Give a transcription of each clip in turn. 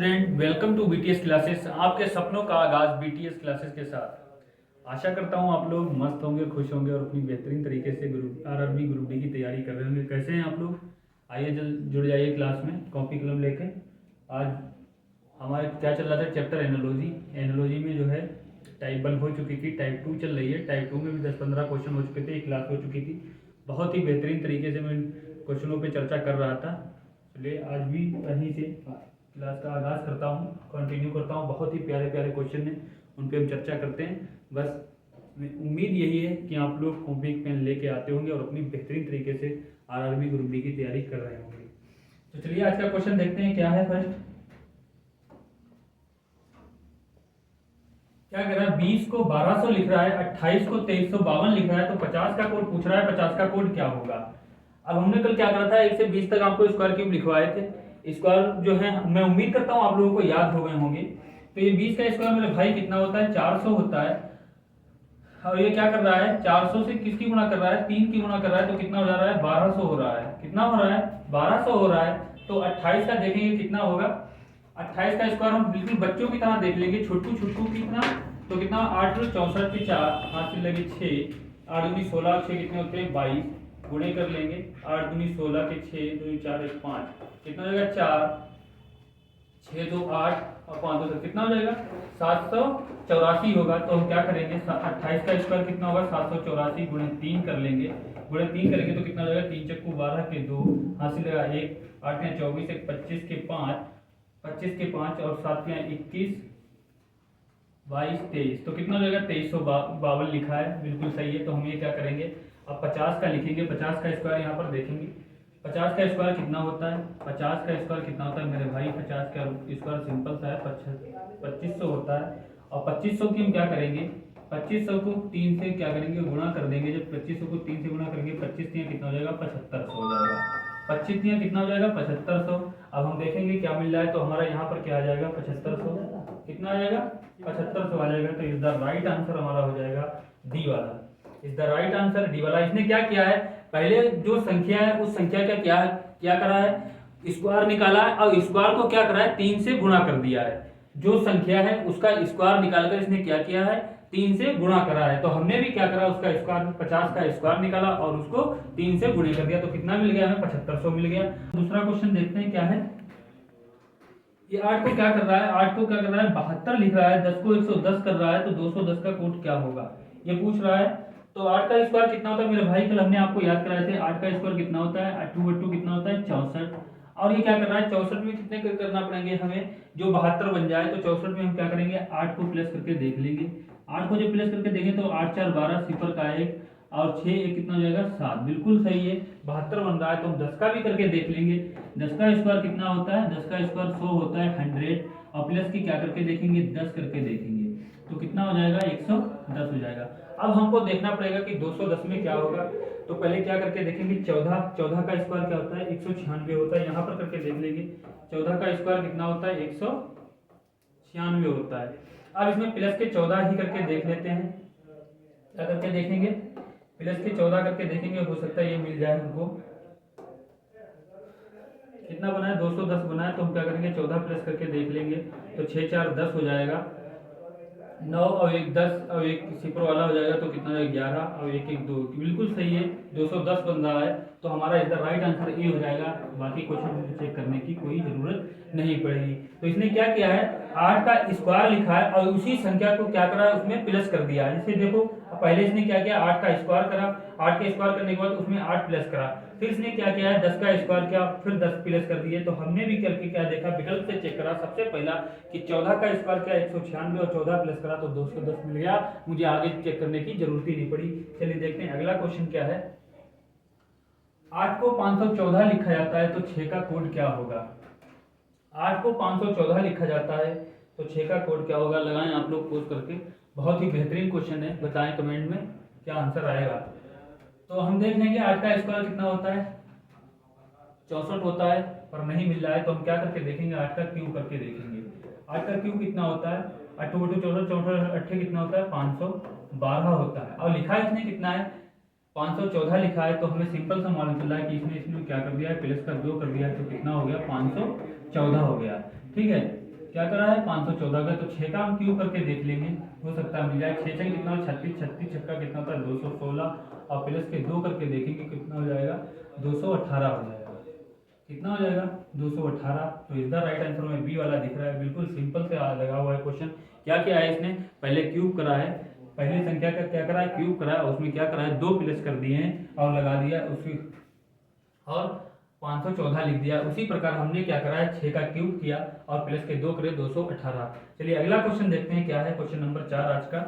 Student, welcome to BTS classes. आपके सपनों का आगाज बीटीएस क्लासेस के साथ। आशा करता हूँ आप लोग मस्त होंगे, खुश होंगे और अपनी बेहतरीन तरीके से ग्रुप आरआरबी ग्रुप डी की तैयारी कर रहे होंगे। कैसे हैं आप लोग? आइए जुड़ जाइए क्लास में कॉपी कलम लेके। आज हमारे क्या चल रहा था? Chapter analogy. एनोलॉजी में जो है टाइप 1 हो चुकी थी, टाइप 2 चल रही है। टाइप 2 में भी 10-15 क्वेश्चन हो चुके थे, एक क्लास हो चुकी थी। बहुत ही बेहतरीन तरीके से मैं क्वेश्चनों पर चर्चा कर रहा था। चलिए आज भी वहीं से क्लास का आगाज़ करता हूँ, कंटिन्यू करता हूँ। बहुत ही प्यारे प्यारे क्वेश्चन हैं, उन पर हम चर्चा करते हैं। बस उम्मीद यही है कि आप लोग कॉपी पेन लेके आते होंगे और अपनी बेहतरीन तरीके से आरआरबी ग्रुप डी की तैयारी कर रहे होंगे। तो चलिए आज का क्वेश्चन देखते हैं क्या है। फर्स्ट क्या कर रहा है? 20 को 1200 लिख रहा है, 28 को 2352 लिख रहा है, तो 50 का कोड पूछ रहा है। 50 का कोड क्या होगा? अब हमने कल क्या करा था, 1 से 20 तक आपको स्क्वायर क्यूब लिखवाए थे। स्क्वायर जो है मैं उम्मीद करता हूँ आप लोगों को याद हो गए होंगे। तो ये 20 का स्क्वायर मेरे भाई कितना होता है? 400 होता है। और ये क्या कर रहा है? 400 से किसकी गुणा कर रहा है? 3 की गुणा कर रहा है, तो कितना हो जा रहा है? 1200 हो रहा है। कितना हो रहा है? 1200 हो रहा है। तो 28 का देखेंगे कितना होगा। 28 का स्क्वायर हम बिल्कुल बच्चों की तरह देख लेंगे, छोटू छोटू कितना, तो कितना? 8 64 के 4, 5 से लगे 6, 8 दूनी 16, 6 कितने होते हैं? 22। गुणे कर लेंगे, 8 दूनी 16 के 6, 2 4 1 5, कितना हो जाएगा? 4, 6 2 8 और 5 2 कितना हो जाएगा? 784 होगा। तो हम क्या करेंगे? 28 का स्क्वायर कितना होगा? 784 गुणे 3 कर लेंगे। गुणे 3 करेंगे तो कितना हो जाएगा? 3 चक्कू 12 के 2, हासिल लगा 1, 8 या 24, 1 25 के 5, 25 के 5 और 7 या 21, 22 23, तो कितना हो जाएगा? 2352 लिखा है, बिल्कुल सही है। तो हम ये क्या करेंगे, अब 50 का लिखेंगे। 50 का स्क्वायर यहाँ पर देखेंगे, 50 का स्क्वायर कितना होता है? 50 का स्क्वायर कितना होता है मेरे भाई? 50 का स्क्वायर सिंपल सा है, 2500 होता है। और 2500 की हम क्या करेंगे? 2500 को 3 से क्या करेंगे? गुणा कर देंगे। जब 2500 को 3 से गुणा करेंगे, 25 तिया कितना हो जाएगा? 7500 हो जाएगा। 25 तिया कितना हो जाएगा? 7500। अब हम देखेंगे क्या मिल रहा है, तो हमारा यहाँ पर क्या आ जाएगा? 7500 कितना आ जाएगा? 7500 आ जाएगा। तो इज द राइट आंसर हमारा हो जाएगा डी वाला। Is the right answer D वाला। इसने क्या किया है, पहले जो संख्या है उस संख्या का क्या करा है? स्क्वायर निकाला है, और स्क्वायर को क्या करा है? 3 से गुणा कर दिया है। जो संख्या है उसका स्क्वायर निकालकर इसने क्या किया है? 3 से गुणा करा है। तो हमने भी क्या करा, उसका स्क्वायर 50 का स्क्वायर निकाला और उसको 3 से गुणे कर दिया। तो कितना मिल गया हमें? 7500 मिल गया। दूसरा क्वेश्चन देखते हैं क्या है। ये 8 को क्या कर रहा है? 8 को क्या कर रहा है? 72 लिख रहा है। 10 को 110 कर रहा है, तो 210 का कोड क्या होगा ये पूछ रहा है। तो 8 का स्क्वायर कितना होता है मेरे भाई? कल हमने आपको याद कराए थे। 8 का स्क्वायर कितना होता है? 8 कितना होता है? 64। और ये क्या कर रहा है? 64 में कितने करना पड़ेंगे हमें? जो 72 बन जाए, तो 64 में हम क्या करेंगे? 8 को प्लस करके देख लेंगे। 8 को जब प्लस करके देखें तो 8 4 12, सिफर का 1 और 6 1 कितना हो जाएगा? 7। बिल्कुल सही है, 72 बन रहा है। तो हम 10 का भी करके देख लेंगे। 10 का स्क्वायर कितना होता है? 10 का स्क्वायर 100 होता है, 100। और प्लस की क्या करके देखेंगे? 10 करके देखेंगे, तो कितना हो जाएगा? 110 हो जाएगा। अब हमको देखना पड़ेगा कि 210 में क्या होगा। तो पहले क्या करके देखेंगे? 14 का स्क्वायर क्या होता है? 196 होता है। यहाँ पर करके देख लेंगे, 14 का स्क्वायर कितना होता है? 196 होता है। अब इसमें प्लस के 14 ही करके देख लेते हैं। क्या करके देखेंगे? प्लस के 14 करके देखेंगे, हो सकता है ये मिल जाए हमको। कितना बना है? 210 बना है। तो हम क्या करेंगे? 14 प्लस करके देख लेंगे, तो 6 4 10 हो जाएगा। 9 और 1 10 और 1 सिफर वाला हो जाएगा, तो कितना है? 11 और 1 1 2। बिल्कुल सही है, 210 बन रहा है। तो हमारा इधर राइट आंसर ए हो जाएगा। बाकी क्वेश्चन चेक करने की कोई जरूरत नहीं पड़ेगी। तो इसने क्या किया है? 8 का स्क्वायर लिखा है और उसी संख्या को क्या करा है? उसमें प्लस कर दिया है। जैसे देखो, पहले इसने क्या किया? 8 का स्क्वायर करा, 8 का स्क्वायर करने के बाद उसमें 8 प्लस करा। फिर इसने क्या किया है? 10 का स्क्वायर किया, फिर 10 प्लस कर दिए। तो हमने भी करके क्या देखा? विकल्प से चेक करा सबसे पहला कि 14 का स्क्वायर किया 196 और 14 प्लस करा तो 210 मिल गया। मुझे आगे चेक करने की जरूरत ही नहीं पड़ी। चलिए देखते हैं अगला क्वेश्चन क्या है। 8 को 514 लिखा जाता है, तो 6 का कोड क्या होगा? 8 को 514 लिखा जाता है, तो 6 का कोड क्या होगा? लगाएं आप लोग पोज करके। बहुत ही बेहतरीन क्वेश्चन है, बताएं कमेंट में क्या आंसर आएगा। तो हम देख लेंगे 8 का स्क्वायर कितना होता है? 64 होता है, पर नहीं मिल रहा है। तो हम क्या करके देखेंगे? 8 का क्यूब करके देखेंगे। 8 का क्यूब कितना होता है? 8 2 14, 14 8 कितना होता है? 512 होता है। और लिखा इसने कितना है? 514 लिखा है। तो हमें सिंपल सा मालूम चल रहा है कि इसने इसमें क्या कर दिया है? प्लस का 2 कर दिया है, तो कितना हो गया? 514 हो गया। ठीक है, क्या करा है 514 का, तो 6 का हम क्यूब करके देख लेंगे, हो सकता है मिल जाए। 6 छः कितना हो 36, 36 छक्का कितना होता है 216, और प्लस के 2 करके देखेंगे कितना हो जाएगा 218 हो जाएगा। कितना हो जाएगा 218। तो इस द राइट आंसर में बी वाला दिख रहा है। बिल्कुल सिंपल से लगा हुआ है क्वेश्चन। क्या किया है इसने, पहले क्यूब करा है, पहली संख्या का क्या करा है क्यूब करा है, उसमें क्या करा है 2 प्लस कर दिए हैं और लगा दिया उसी, और 514 लिख दिया। उसी प्रकार हमने क्या करा है 6 का क्यूब किया और प्लस के 2 करे 218। चलिए अगला क्वेश्चन देखते हैं क्या है। क्वेश्चन नंबर 4 आज का।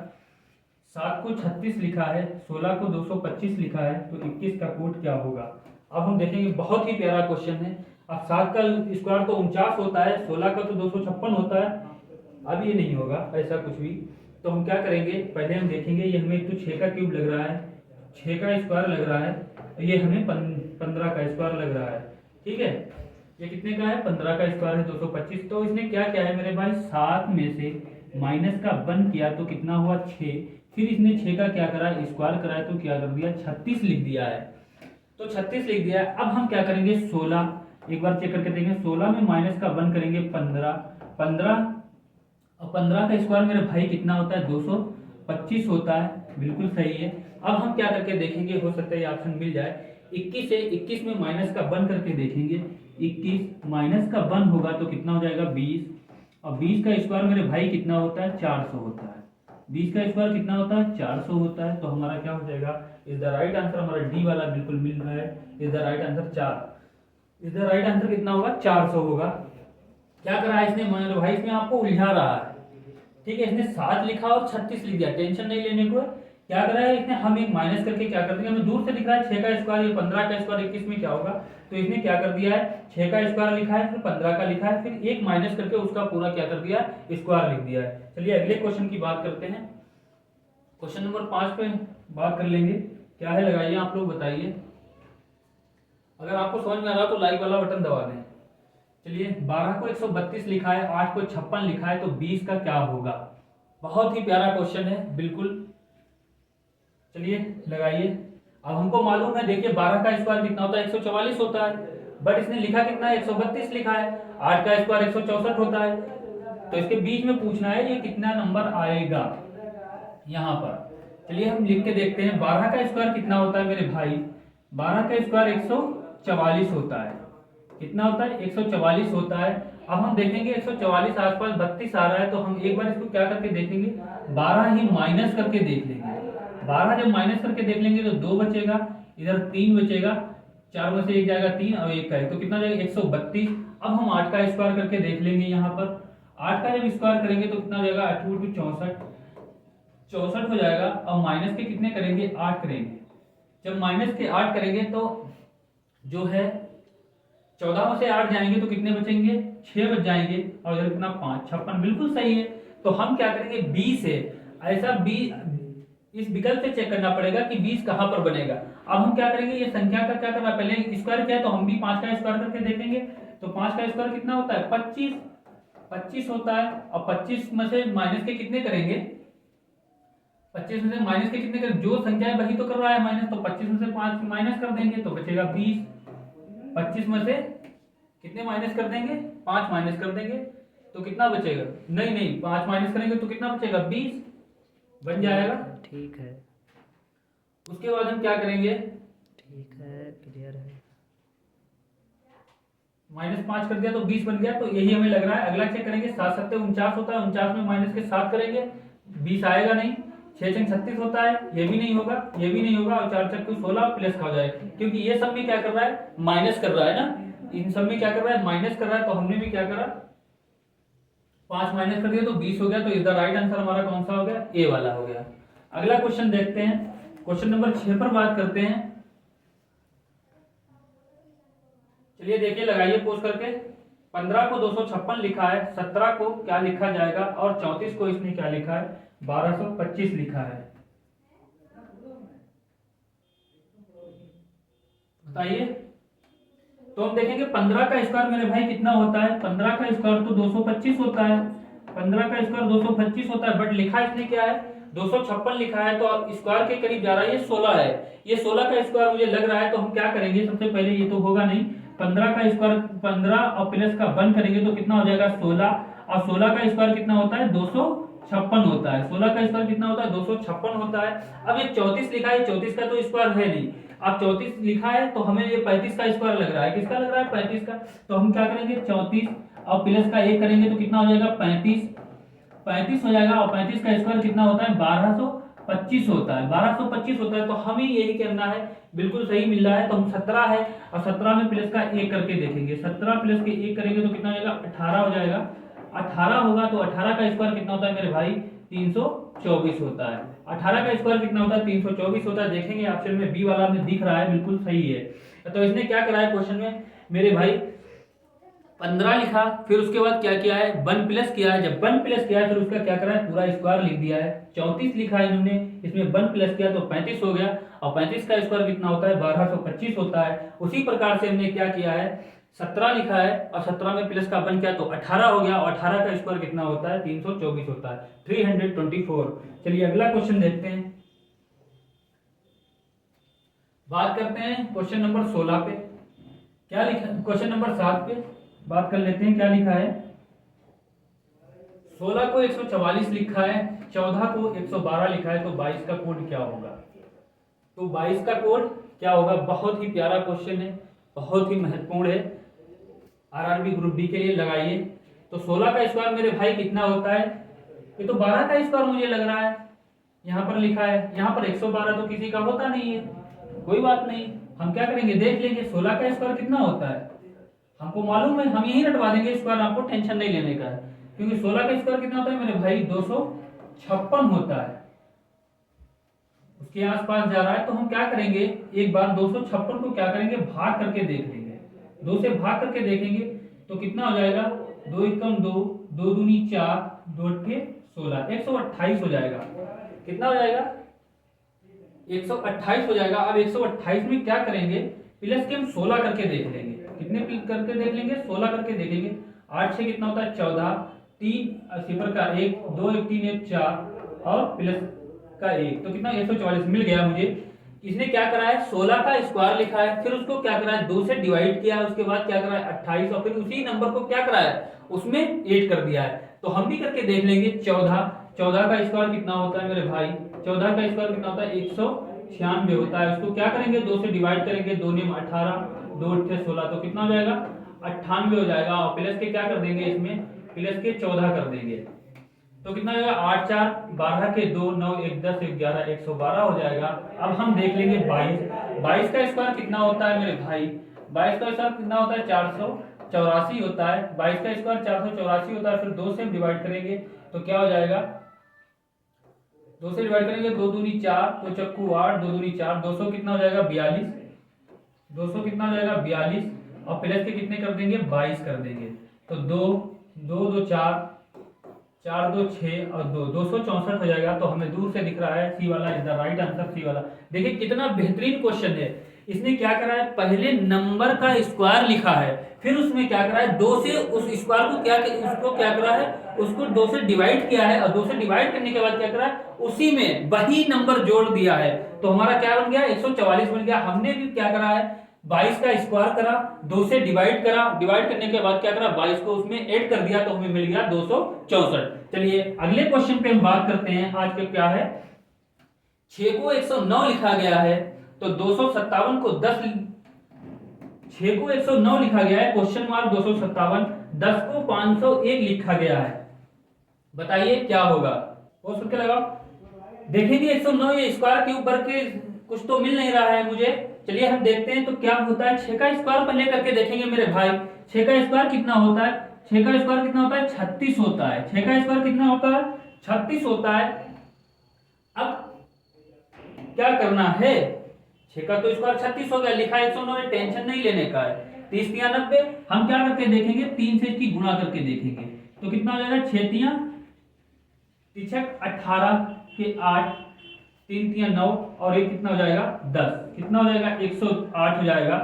7 को 36 लिखा है, 16 को 225 लिखा है, तो 21 का कोड क्या होगा। अब हम देखेंगे, बहुत ही प्यारा क्वेश्चन है। अब 7 का स्क्वायर तो 49 होता है, 16 का तो 256 होता है। अब ये नहीं होगा ऐसा कुछ भी, तो हम क्या करेंगे, पहले हम देखेंगे ये हमें तो 6 का क्यूब लग रहा है, 6 का स्क्वायर लग रहा है, ये हमें 15 का स्क्वायर लग रहा है। ठीक है, ये कितने का है 15 का स्क्वायर है 225। तो इसने क्या किया है मेरे भाई 7 में से माइनस का 1 किया तो कितना हुआ 6, फिर इसने 6 का क्या करा स्क्वायर करा है तो क्या कर दिया 36 लिख दिया है। तो 36 लिख दिया है। अब हम क्या करेंगे 16, एक बार चेक करके देखेंगे, 16 में माइनस का 1 करेंगे 15, 15 और 15 का स्क्वायर मेरे भाई कितना होता है 225 होता है। बिल्कुल सही है। अब हम क्या करके देखेंगे, हो सकता है ये ऑप्शन मिल जाए। 21 से 21 में माइनस का 1 करके देखेंगे, 21 माइनस का 1 होगा तो कितना हो जाएगा 20, और 20 का स्क्वायर मेरे भाई कितना होता है 400 होता है। 20 का स्क्वायर कितना होता है 400 होता है। तो हमारा क्या हो जाएगा, इज द राइट आंसर हमारा डी वाला बिल्कुल मिल रहा है। Is the right answer 4, is the right answer कितना होगा 400 होगा। क्या करा है इसने मेरे भाई, इसमें आपको उलझा रहा है। ठीक है, इसने 7 लिखा और 36 लिख दिया, टेंशन नहीं लेने को। क्या कर रहा है इसने, हम एक माइनस करके क्या कर दिया, हमें दूर से लिख रहा है 6 का स्क्वायर, ये 15 का स्क्वायर 21 में क्या होगा, तो इसने क्या कर दिया है 6 का स्क्वायर लिखा है, फिर 15 का लिखा है, फिर एक माइनस करके उसका पूरा क्या कर दिया स्क्वायर लिख दिया है। चलिए अगले क्वेश्चन की बात करते हैं। क्वेश्चन नंबर 5 पे बात कर लेंगे। क्या है लगाइए आप लोग बताइए। अगर आपको समझ में आ रहा तो लाइक वाला बटन दबा दें। चलिए 12 को 132 लिखा है, 8 को 56 लिखा है, तो 20 का क्या होगा। बहुत ही प्यारा क्वेश्चन है बिल्कुल। चलिए लगाइए। अब हमको मालूम है, देखिए 12 का स्क्वायर कितना होता है 144 होता है, बट इसने लिखा कितना है 132 लिखा है। 8 का स्क्वायर 164 होता है, तो इसके बीच में पूछना है ये कितना नंबर आएगा यहाँ पर। चलिए हम लिख के देखते हैं। 12 का स्क्वायर कितना होता है मेरे भाई, 12 का स्क्वायर 144 होता है। कितना होता है 144 होता है। अब हम देखेंगे 144 आसपास 32 आ रहा है, तो हम एक बार इसको क्या करके देखेंगे 12 ही माइनस करके देख लेंगे। 12 जब माइनस करके देख लेंगे तो 2 बचेगा, इधर 3 बचेगा, 4 में से 1 जाएगा 3 और 1 का है, तो कितना जाएगा 132। अब हम 8 का स्क्वायर करके देख लेंगे। यहाँ पर 8 का जब स्क्वायर करेंगे तो कितना हो जाएगा 8 × 2 64 हो जाएगा। अब माइनस के कितने करेंगे 8 करेंगे। जब माइनस के 8 करेंगे तो जो है 14 में से 8 जाएंगे तो कितने बचेंगे 6 बच जाएंगे, और इधर कितना 5 56 बिल्कुल सही है। तो हम क्या करेंगे 20 है, ऐसा 20 इस विकल्प से चेक करना पड़ेगा कि 20 कहां पर बनेगा। अब हम क्या करेंगे, ये संख्या का क्या करना, पहले स्क्वायर किया तो हम भी 5 का स्क्वायर करके देखेंगे। तो 5 का स्क्वायर कितना होता है 25 होता है। और 25 में से माइनस के कितने करेंगे, 25 में से माइनस के कितने करेंगे, जो संख्या है वही तो कर रहा है माइनस, तो 25 में से 5 माइनस कर देंगे तो बचेगा 20। 25 में से कितने माइनस कर देंगे 5 माइनस कर देंगे तो कितना बचेगा, नहीं 5 माइनस करेंगे तो कितना बचेगा 20 बन जाएगा। ठीक है, उसके बाद हम क्या करेंगे, ठीक है, क्लियर है। -5 कर दिया तो 20 बन गया, तो यही हमें लग रहा है। अगला चेक करेंगे 7 7 49 होता है, 49 में माइनस के 7 करेंगे 20 आएगा नहीं। 6 6 36 होता है, ये भी नहीं होगा, ये भी नहीं होगा, और 4 4 को 16 प्लस का हो जाएगा, क्योंकि ये सब में क्या कर रहा है माइनस कर रहा है ना, इन सब में क्या कर रहा है माइनस कर रहा है। तो हमने भी क्या करा 5 माइनस कर दिया तो 20 हो गया। तो इसका राइट आंसर हमारा कौन सा हो गया, ए वाला हो गया। अगला क्वेश्चन देखते हैं। क्वेश्चन नंबर 6 पर बात करते हैं। चलिए देखिए लगाइए पोस्ट करके। 15 को 256 लिखा है, 17 को क्या लिखा जाएगा, और 34 को इसने क्या लिखा है 1225 लिखा है। बताइए। तो हम देखेंगे 15 का स्क्वायर मेरे भाई कितना होता है, 15 का स्क्वायर तो 225 होता है। 15 का स्क्वायर 225 होता है, बट लिखा इसने क्या है 256 लिखा है, तो अब स्क्वायर के करीब जा रहा है, ये 16 है। ये 16 का स्क्वायर मुझे लग रहा है, तो हम क्या करेंगे सबसे पहले, ये तो होगा नहीं, 15 का स्क्वायर 15 और प्लस का 1 करेंगे तो कितना हो जाएगा 16, और 16 का स्क्वायर कितना होता है 256 होता है। 16 का स्क्वायर कितना होता है 256 होता है। अब ये 34 लिखा है, 34 का तो स्क्वायर है नहीं। अब 34 लिखा है तो हमें ये 35 का स्क्वायर लग रहा है। किसका लग रहा है 35 का। तो हम क्या करेंगे 34 और प्लस का 1 करेंगे तो कितना हो जाएगा 35 हो जाएगा। और 35 का स्क्वायर कितना होता है 1225 होता है। 1225 होता है तो हमें यही करना है, बिल्कुल सही मिल रहा है। तो हम 17 है और 17 में प्लस का 1 करके देखेंगे। 17 प्लस के 1 करेंगे तो कितना हो जाएगा 18 हो जाएगा। 18 होगा तो 18 का स्क्वायर कितना होता है मेरे भाई 324 होता है। 18 का स्क्वायर कितना होता है 324 होता है। देखेंगे ऑप्शन में बी वाला में दिख रहा है, बिल्कुल सही है। तो इसने क्या करा है क्वेश्चन में मेरे भाई 15 लिखा, फिर उसके बाद क्या किया है 1 प्लस किया है। जब 1 प्लस किया है फिर उसका क्या करा है पूरा स्क्वायर लिख दिया है। 34 लिखा है इन्होंने, इसमें 1 प्लस किया तो 35 हो गया। और 35 का स्क्वायर कितना होता है 1225 होता है। उसी प्रकार से हमने क्या किया है 17 लिखा है और 17 में प्लस का 1 किया तो 18 हो गया। और 18 का स्क्वायर कितना होता है 324 होता है 324। चलिए अगला क्वेश्चन देखते हैं। बात करते हैं क्वेश्चन नंबर 16 पे। क्या लिखा क्वेश्चन नंबर 7 पे बात कर लेते हैं। क्या लिखा है 16 को 144 लिखा है, 14 को 112 लिखा है, तो 22 का कोड क्या होगा। तो 22 का कोड क्या होगा। बहुत ही प्यारा क्वेश्चन है, बहुत ही महत्वपूर्ण है, आरआरबी ग्रुप डी के लिए लगाइए। तो 16 का स्क्वायर मेरे भाई कितना होता है, ये तो 12 का स्क्वायर मुझे लग रहा है। यहाँ पर लिखा है, यहाँ पर 112 तो किसी का होता नहीं है, कोई बात नहीं, हम क्या करेंगे देख लेंगे 16 का स्क्वायर कितना होता है। हमको मालूम है, हम यही रटवा देंगे स्क्वायर, आपको टेंशन नहीं लेने का है। क्योंकि 16 का स्क्वायर कितना होता है मेरे भाई 256 होता है। उसके आसपास जा रहा है तो हम क्या करेंगे एक बार 256 को क्या करेंगे भाग करके देख लेंगे। 2 से भाग करके देखेंगे तो कितना हो जाएगा 2 एकम 2, 2 दूनी 4, 2 अट्ठे 16, 128 हो जाएगा। कितना हो जाएगा 128 हो जाएगा। अब 128 में क्या करेंगे प्लस के हम 16 करके देख लेंगे। कितने करके देख लेंगे 16 करके देखेंगे। 8 से कितना होता है 14, 3 सिफर का 1, 2 1 3 1 4 और प्लस का 1 तो कितना 144 मिल गया मुझे। इसने क्या करा है 16 का स्क्वायर लिखा है, फिर उसको क्या करा है 2 से डिवाइड किया है, उसके बाद क्या करा है 28 और फिर उसी नंबर को क्या करा है उसमें 8 कर दिया है। तो हम भी करके देख लेंगे 14 का स्क्वायर कितना होता है मेरे भाई 14 का स्क्वायर कितना होता है 196 होता है। उसको क्या करेंगे 2 से डिवाइड करेंगे, 2 ने 18, 2 अट्ठे 16 तो कितना हो जाएगा 98 हो जाएगा। और प्लस के क्या कर देंगे इसमें प्लस के 14 कर देंगे तो कितना हो जाएगा 8 4 12 के 2 9 1 10 1 11 112 हो जाएगा। अब हम देख लेंगे 22 का स्क्वायर कितना होता है मेरे भाई 22 का स्क्वायर कितना होता है 484 होता है। 22 का स्क्वायर 484 होता है, फिर 2 से हम डिवाइड करेंगे तो क्या हो जाएगा 2 से डिवाइड करेंगे 2 दूनी 4, 2 चक्कू 8, 2 दूनी 4, 200 कितना हो जाएगा 42, 200 कितना हो जाएगा 42 और प्लस के कितने कर देंगे 22 कर देंगे तो 2 2 2 4 4 2 6 और 2 264 हो जाएगा। तो हमें दूर से दिख रहा है सी वाला इज द राइट आंसर, सी वाला। देखिए कितना बेहतरीन क्वेश्चन है। इसने क्या करा है पहले नंबर का स्क्वायर लिखा है, फिर उसमें क्या करा है 2 से उस स्क्वायर को उसको क्या करा है उसको 2 से डिवाइड किया है और 2 से डिवाइड करने के बाद क्या करा है उसी में वही नंबर जोड़ दिया है। तो हमारा क्या बन गया 144 बन गया। हमने भी क्या करा है 22 का स्क्वायर करा, 2 से डिवाइड करा, डिवाइड करने के बाद क्या करा 22 को उसमें ऐड कर दिया तो हमें मिल गया 264। चलिए अगले क्वेश्चन पे हम बात करते हैं। आज के क्या है 6 को 109 लिखा गया है तो 257 को 10 6 को 109 लिखा गया है क्वेश्चन मार्क 257, 10 को 501 लिखा गया है। बताइए क्या होगा वो सुन के लगाओ। देखेंगे 109 ये स्क्वायर के ऊपर के कुछ तो मिल नहीं रहा है मुझे। चलिए हम देखते हैं तो क्या होता है 6 का स्क्वायर पहले करके देखेंगे मेरे भाई। 6 का स्क्वायर कितना होता है 6 का स्क्वायर कितना होता है 36 होता है। 6 का स्क्वायर कितना होता है 36 होता है। अब क्या करना है 6 का तो स्क्वायर 36 हो गया, लिखा 109 है, टेंशन नहीं लेने का है। 30 तिया 90 हम क्या करके देखेंगे 3 से इसकी गुणा करके देखेंगे तो कितना हो जाएगा 6 तिया 18 के 8, 3 तिया 9 और एक कितना हो जाएगा 10, कितना हो जाएगा 108 हो जाएगा।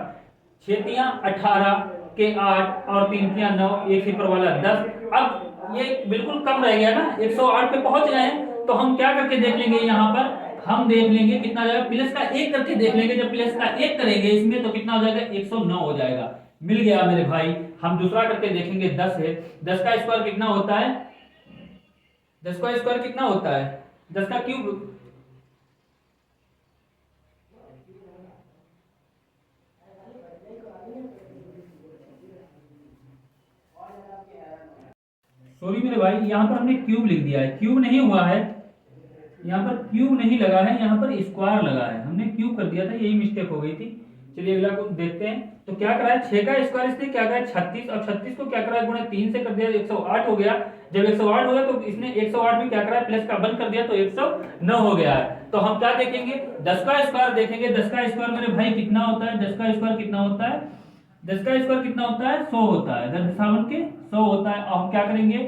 6 तिया 18 के 8 और 3 तिया 9, एक सिफर वाला 10। अब ये बिल्कुल कम रह गया ना 108 पे पहुंच गए हैं तो हम क्या करके देख लेंगे यहाँ पर हम देख लेंगे कितना हो जाएगा प्लस का 1 करके देख लेंगे। जब प्लस का 1 करेंगे इसमें तो कितना हो जाएगा 109 हो जाएगा। मिल गया मेरे भाई। हम दूसरा करके देखेंगे 10 है। 10 का स्क्वायर कितना होता है? 10 का स्क्वायर कितना होता है? 10 का क्यूब। सॉरी मेरे भाई, यहाँ पर हमने क्यूब लिख दिया है, क्यूब नहीं हुआ है, यहाँ पर क्यूब नहीं लगा है, यहाँ पर स्क्वायर लगा है, हमने क्यूब कर दिया था, यही मिस्टेक हो गई थी। चलिए अगला को देखते हैं। तो क्या करा है, 6 का स्क्वायर इसने क्या करा है 36, और 36 को क्या करा है गुणा 3 से कर दिया, 108 हो गया। जब 108 हो गया तो इसने 108 में क्या करा है प्लस का 1 कर दिया, तो 109 हो गया है। तो हम क्या देखेंगे, 10 का स्क्वायर देखेंगे। 10 का स्क्वायर मेरे भाई कितना होता है? 10 का स्क्वायर कितना होता है? 10 का स्क्वायर कितना होता है? 100 होता है, 10 के 100 होता है। अब हम क्या करेंगे,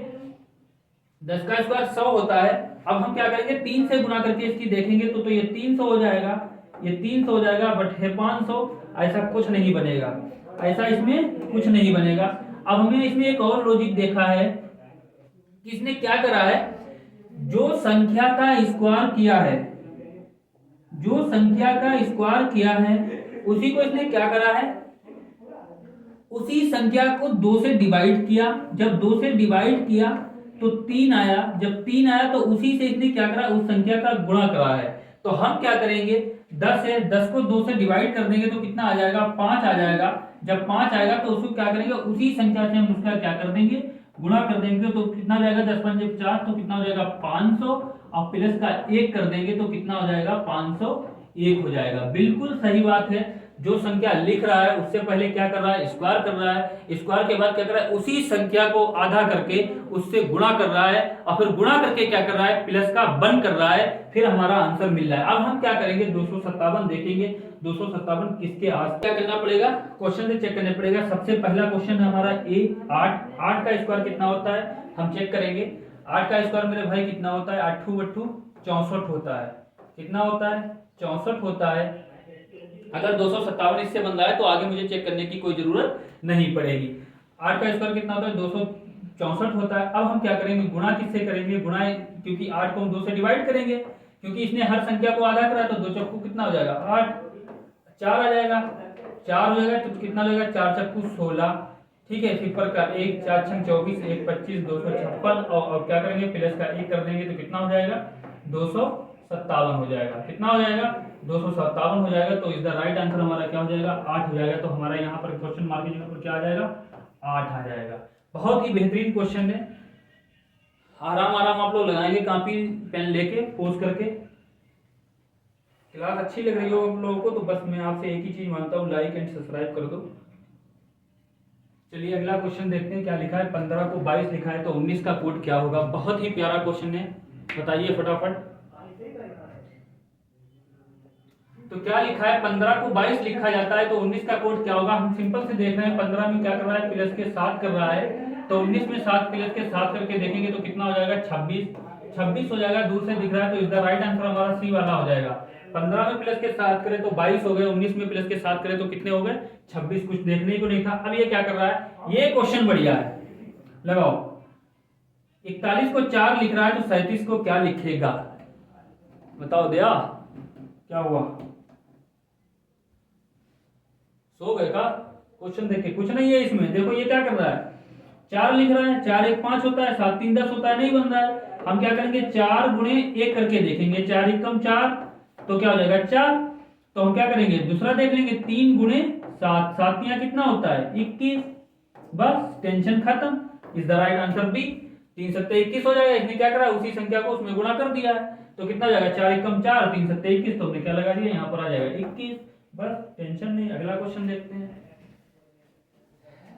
10 का स्क्वायर 100 होता है। अब हम क्या करेंगे, 3 से गुना करके इसकी देखेंगे तो ये 300 हो जाएगा, ये 300 हो जाएगा, बट है 500। ऐसा कुछ नहीं बनेगा, ऐसा इसमें कुछ नहीं बनेगा। अब हमने इसमें एक और लॉजिक देखा है कि इसने क्या करा है, जो संख्या का स्क्वायर किया है, जो संख्या का स्क्वायर किया है उसी को इसने क्या करा है, उसी संख्या को 2 से डिवाइड किया। जब 2 से डिवाइड किया तो 3 आया, जब 3 आया तो उसी से इसने क्या करा, उस संख्या का गुणा करा है। तो हम क्या करेंगे, 10 है, 10 को 2 से डिवाइड कर देंगे तो कितना आ जाएगा, 5 आ जाएगा। जब 5 आएगा तो उसको क्या करेंगे, उसी संख्या से हम उसका क्या कर देंगे, गुणा कर देंगे। तो कितना आ जाएगा, 10 पंजे 50, तो कितना हो जाएगा 500, और प्लस का 1 कर देंगे तो कितना हो जाएगा 501 हो जाएगा। बिल्कुल सही बात है, जो संख्या लिख रहा है उससे पहले क्या कर रहा है, स्क्वायर कर रहा है, स्क्वायर के बाद क्या कर रहा है, उसी संख्या को आधा करके उससे गुणा कर रहा है, और फिर गुणा करके क्या कर रहा है, प्लस का 1 कर रहा है, फिर हमारा आंसर मिल रहा है। अब हम क्या करेंगे, 257 देखेंगे। 257 किसके आस क्या करना पड़ेगा, क्वेश्चन से चेक करना पड़ेगा। सबसे पहला क्वेश्चन है हमारा ए 8। 8 का स्क्वायर कितना होता है, हम चेक करेंगे। 8 का स्क्वायर मेरे भाई कितना होता है, 8 8 64 होता है। कितना होता है, 64 होता है। अगर 257 इससे बन रहा है तो आगे मुझे चेक करने की कोई जरूरत नहीं पड़ेगी। 8 का स्क्वायर कितना होता है, 264 होता है। अब हम क्या करेंगे, गुणा किससे करेंगे, गुणा, क्योंकि 8 को हम 2 से डिवाइड करेंगे, क्योंकि इसने हर संख्या को आधा करा, तो 2 चक्कू कितना हो जाएगा 8, 4 आ जाएगा, 4 हो जाएगा, तो कितना लगेगा 4 चक्कू 16, ठीक है। फिर का 1, 4 6 24, 1 25, 256, और क्या करेंगे, प्लस का 1 कर देंगे तो कितना हो जाएगा 257 हो जाएगा। कितना हो जाएगा 257 हो जाएगा। तो इस द राइट आंसर हमारा क्या हो जाएगा 8 हो जाएगा। तो हमारा यहाँ पर क्वेश्चन मार्क के जगह पर क्या आ जाएगा 8 आ जाएगा। बहुत ही बेहतरीन क्वेश्चन है, आराम आराम आप लोग लगाएंगे कॉपी पेन लेके पोज करके। क्लास अच्छी लग रही हो आप लोगों को तो बस मैं आपसे एक ही चीज मांगता हूँ, लाइक एंड सब्सक्राइब कर दो। चलिए अगला क्वेश्चन देखते हैं क्या लिखा है। 15 को 22 लिखा है तो 19 का कोड क्या होगा। बहुत ही प्यारा क्वेश्चन है, बताइए फटाफट। तो क्या लिखा है, 15 को 22 लिखा जाता है तो 19 का कोड क्या होगा। हम सिंपल से देख रहे हैं, 15 में क्या कर रहा है, प्लस के 7 कर रहा है, तो 19 में 7 प्लस के 7 करके देखेंगे तो कितना हो जाएगा 26 हो जाएगा। दूर से दिख रहा है तो इसका राइट आंसर हमारा सी वाला हो जाएगा। 15 में प्लस के 7 करें तो 22 हो गए, 19 में प्लस के 7 करें तो कितने हो गए 26। कुछ देखने को नहीं था। अब ये क्या कर रहा है, ये क्वेश्चन बढ़िया है, लगाओ। 41 को 4 लिख रहा है तो 37 को क्या लिखेगा, बताओ दया क्या हुआ, सो गए का। क्वेश्चन देखिए, कुछ नहीं है इसमें, देखो ये क्या कर रहा है 4 लिख रहा है, 4 1 5 होता है, 7 3 10 होता है, नहीं बन रहा है। हम क्या करेंगे 4 गुणे 1 करके देखेंगे, 4 एकम 4 तो क्या हो जाएगा 4। तो हम क्या करेंगे दूसरा देख लेंगे, 3 गुणे 7, 7 यहाँ कितना होता है 21, बस टेंशन खत्म। Is the right answer B. 3 7 21 हो जाएगा। इसने क्या करा, उसी संख्या को उसमें गुणा कर दिया है, तो कितना हो जाएगा 4 एकम 4, 3 7 21, तो हमने क्या लगा दिया यहाँ पर आ जाएगा 21, बस टेंशन नहीं। अगला क्वेश्चन देखते हैं।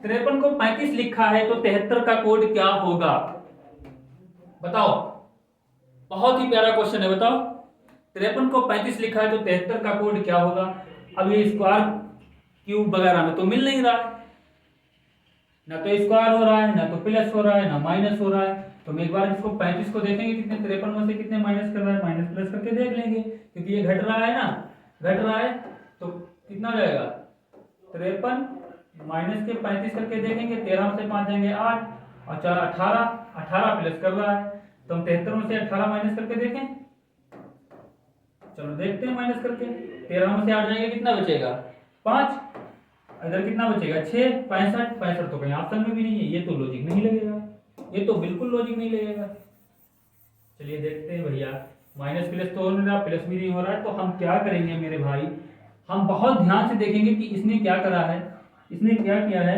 53 को 35 लिखा है तो 73 का कोड क्या होगा, बताओ। बहुत ही प्यारा क्वेश्चन है, बताओ। 53 को 35 लिखा है तो 73 का कोड क्या होगा। अब ये स्क्वायर क्यूब वगैरह में तो मिल नहीं रहा है, ना तो स्क्वायर हो रहा है, ना तो प्लस हो रहा है, ना माइनस हो रहा है। तो हम एक बार इसको 35 को देखेंगे कितने 53 में से कितने माइनस कर रहा है, माइनस प्लस करके देख लेंगे, क्योंकि ये घट रहा है ना, घट रहा है। तो कितना जाएगा 53 माइनस के 35 करके देखेंगे, 13 में से 5 जाएंगे 8 और 4 18, 18 प्लस कर रहा है। तो हम 73 में से 18 माइनस करके देखें, चलो देखते हैं माइनस करके। 13 में से 8 जाएंगे, कितना बचेगा 5। इधर कितना बचेगा 6, 65, 65 तो कहीं ऑप्शन में भी नहीं है, ये तो लॉजिक नहीं लगेगा, ये तो बिल्कुल लॉजिक नहीं लगेगा। चलिए देखते हैं भैया, माइनस प्लस तो हो नहीं रहा, प्लस भी नहीं हो रहा है, तो हम क्या करेंगे मेरे भाई, हम बहुत ध्यान से देखेंगे कि इसने क्या करा है। इसने क्या किया है,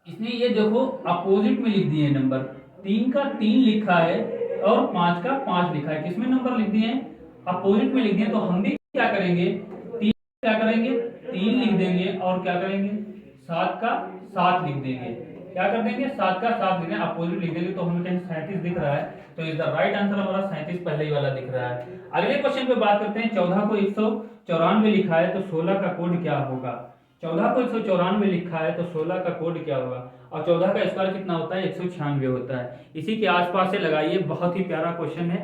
इसने ये देखो अपोजिट में लिख दिए नंबर, 3 का 3 लिखा है और 5 का 5 लिखा है, किसमें नंबर लिख दिए हैं, अपोजिट में लिख दिए। तो हम भी क्या करेंगे, 3 क्या करेंगे 3 लिख देंगे और क्या करेंगे 7 का 7 लिख देंगे, क्या कर देंगे 7 का 7 लिख देंगे, अपोजिट लिख देंगे। तो हमें कहीं 37 दिख रहा है, तो इज द राइट आंसर हमारा 37 पहले ही वाला दिख रहा है। अगले क्वेश्चन पे बात करते हैं, 14 को 194 लिखा है तो 16 का कोड क्या होगा। 14 को 194 लिखा है तो 16 का कोड क्या होगा, और 14 का स्क्वायर कितना होता है 196 होता है। इसी के आसपास से लगाइए, बहुत ही प्यारा क्वेश्चन है,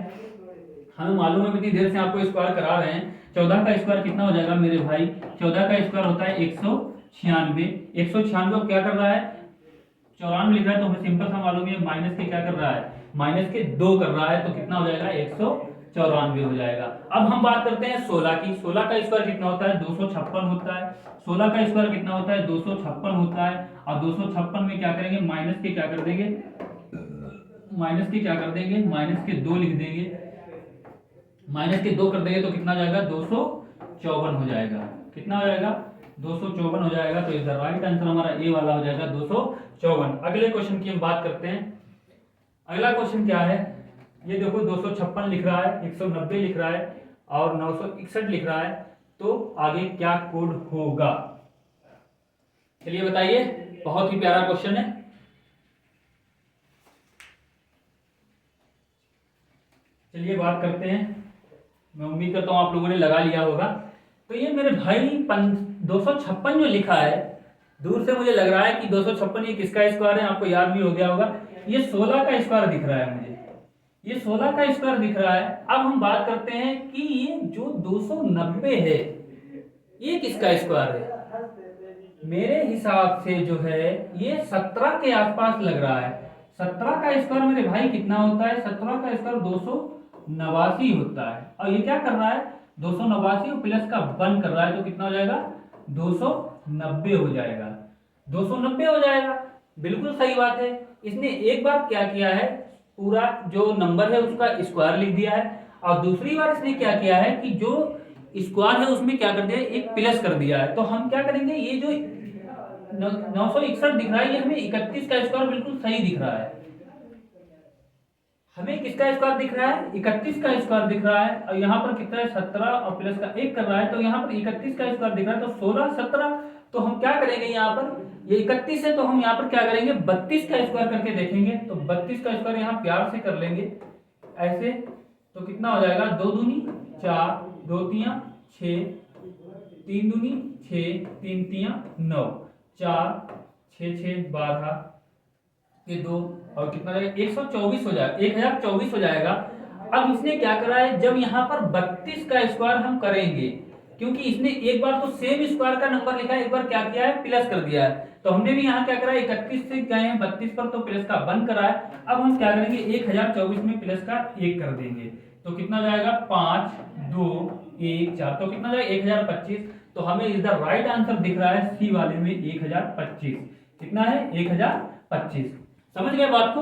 हमें मालूम है इतनी देर से आपको स्क्वायर करा रहे हैं। 14 का स्क्वायर कितना हो जाएगा मेरे भाई, 14 का स्क्वायर होता है 196। 196 क्या कर रहा है 94 लिख रहा है, तो हमें सिंपल सा मालूम है माइनस के क्या कर रहा है, माइनस के 2 कर रहा है, तो कितना हो जाएगा 194 हो जाएगा। अब हम बात करते हैं 16 की। 16 का स्क्वायर कितना होता है 256 होता है। 16 का स्क्वायर कितना होता है 256 होता है, और 256 में क्या करेंगे माइनस के क्या कर देंगे, माइनस के क्या कर देंगे, माइनस के 2 लिख देंगे, माइनस के 2 कर देंगे तो कितना जाएगा 254 हो जाएगा, कितना हो जाएगा 254 हो जाएगा। तो इधर राइट आंसर हमारा ए वाला हो जाएगा 254। अगले क्वेश्चन की हम बात करते हैं। अगला क्वेश्चन क्या है, ये देखो 256 लिख रहा है, 190 लिख रहा है और 961 लिख रहा है, तो आगे क्या कोड होगा, चलिए बताइए, बहुत ही प्यारा क्वेश्चन है। चलिए बात करते हैं, मैं उम्मीद करता हूं आप लोगों ने लगा लिया होगा। तो ये मेरे भाई 256 जो लिखा है, दूर से मुझे लग रहा है कि 256 ये किसका स्क्वायर है, आपको याद भी हो गया होगा, ये 16 का स्क्वायर दिख रहा है मुझे, ये 16 का स्क्वायर दिख रहा है। अब हम बात करते हैं कि ये जो 290 है ये किसका स्क्वायर है, मेरे हिसाब से जो है ये 17 के आसपास लग रहा है। 17 का स्क्वायर मेरे भाई कितना होता है, 17 का स्क्वायर 289 होता है, और ये क्या कर रहा है 289 और प्लस का 1 कर रहा है, तो कितना हो जाएगा 290 हो जाएगा, 290 हो जाएगा, बिल्कुल सही बात है। इसने एक बार क्या किया है, पूरा जो नंबर है उसका स्क्वायर लिख दिया है, और दूसरी बार इसने क्या किया है कि जो स्क्वायर है उसमें क्या कर दिया है, एक प्लस कर दिया है। तो हम क्या करेंगे, ये जो 961 दिख रहा है ये हमें 31 का स्क्वायर बिल्कुल सही दिख रहा है, हमें किसका स्क्वायर दिख रहा है 31 का स्क्वायर दिख रहा है, और यहाँ पर कितना है 17 और प्लस का 1 कर रहा है, तो यहाँ पर 31 का स्क्वायर दिख रहा है, तो 16 17, तो हम क्या करेंगे यहाँ पर ये 31 है तो हम यहाँ पर क्या करेंगे 32 का स्क्वायर करके देखेंगे, तो 32 का स्क्वायर यहाँ प्यार से कर लेंगे ऐसे, तो कितना हो जाएगा 2 दूनी 4, 2 तियां 6, 3 दूनी 6, 3 तियां 9, 4 6 6 12 ये 2 और कितना हो जाएगा 124 हो जाएगा, 1024 हो जाएगा। अब इसने क्या करा है, जब यहाँ पर 32 का स्क्वायर हम करेंगे, क्योंकि इसने एक बार तो सेम स्क्वायर का नंबर लिखा है, एक बार क्या किया है प्लस कर दिया है, तो हमने भी यहाँ क्या करा है 31 से गए हैं 32 पर, तो प्लस का 1 करा है। अब हम क्या करेंगे 1024 में प्लस का 1 कर देंगे, तो कितना हो जाएगा 5 2 1 4, तो कितना हो जाएगा 1025। तो हमें इधर राइट आंसर दिख रहा है सी वाले में 1025, कितना है 1025। समझ गए बात को,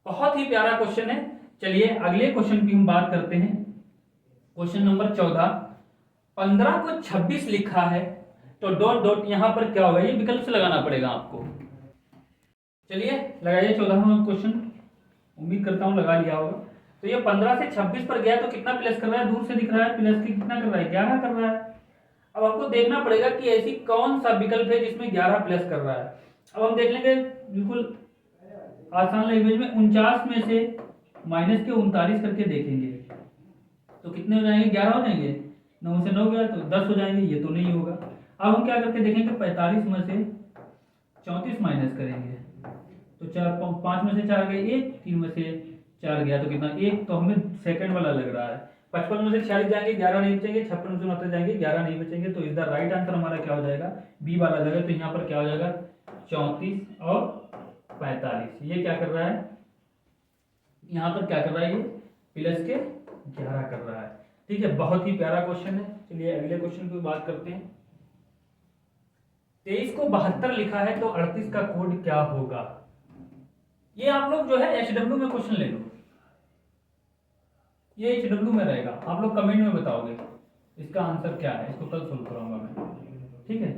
बहुत ही प्यारा क्वेश्चन है। चलिए अगले क्वेश्चन की हम बात करते हैं, क्वेश्चन नंबर 14। 15 को 26 लिखा है तो डॉट डॉट यहाँ पर क्या होगा, ये विकल्प से लगाना पड़ेगा आपको। चलिए लगाइए 14वां क्वेश्चन, उम्मीद करता हूँ लगा लिया होगा। तो ये 15 से 26 पर गया तो कितना प्लस कर रहा है, दूर से दिख रहा है प्लस के कितना कर रहा है 11 कर रहा है। अब आपको देखना पड़ेगा कि ऐसी कौन सा विकल्प है जिसमें 11 प्लस कर रहा है। अब हम देख लेंगे बिल्कुल आसान लैंग्वेज में, 49 में से माइनस के 39 करके देखेंगे तो कितने हो जाएंगे 11 हो जाएंगे, 9 से 9 गया तो 10 हो जाएंगे, ये तो नहीं होगा। अब हम क्या करके देखेंगे 45 में से 34 माइनस करेंगे तो 5 में से 4 गए 1, 3 में से 4 गया तो कितना 1, तो हमें सेकंड वाला लग रहा है। 55 में से 46 जाएंगे 11 नहीं बचेंगे, 56 में से 69 जाएंगे 11 नहीं बचेंगे, तो इसका राइट आंसर हमारा क्या हो जाएगा बी वाला लगेगा। तो यहाँ पर क्या हो जाएगा 34 और 45, ये क्या कर रहा है यहाँ पर क्या कर रहा है, ये प्लस के 11 कर रहा है। ठीक है, बहुत ही प्यारा क्वेश्चन है। चलिए अगले क्वेश्चन की बात करते हैं। 23 को 72 लिखा है तो 38 का कोड क्या होगा? ये आप लोग जो है HW में क्वेश्चन ले लो, ये HW में रहेगा, आप लोग कमेंट में बताओगे इसका आंसर क्या है। इसको कल सोल्व कराऊंगा मैं, ठीक है।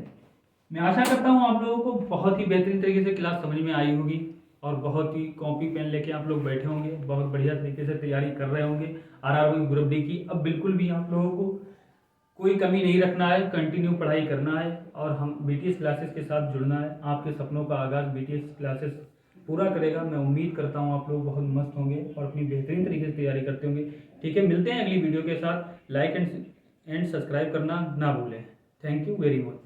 मैं आशा करता हूँ आप लोगों को बहुत ही बेहतरीन तरीके से क्लास समझ में आई होगी और बहुत ही कॉपी पेन लेके आप लोग बैठे होंगे, बहुत बढ़िया तरीके से तैयारी कर रहे होंगे RRB ग्रुप डी की। अब बिल्कुल भी आप लोगों को कोई कमी नहीं रखना है, कंटिन्यू पढ़ाई करना है और हम BTS क्लासेस के साथ जुड़ना है। आपके सपनों का आगाज़ BTS क्लासेस पूरा करेगा। मैं उम्मीद करता हूँ आप लोग बहुत मस्त होंगे और अपनी बेहतरीन तरीके से तैयारी करते होंगे, ठीक है। मिलते हैं अगली वीडियो के साथ। लाइक एंड सब्सक्राइब करना ना भूलें। Thank you very much.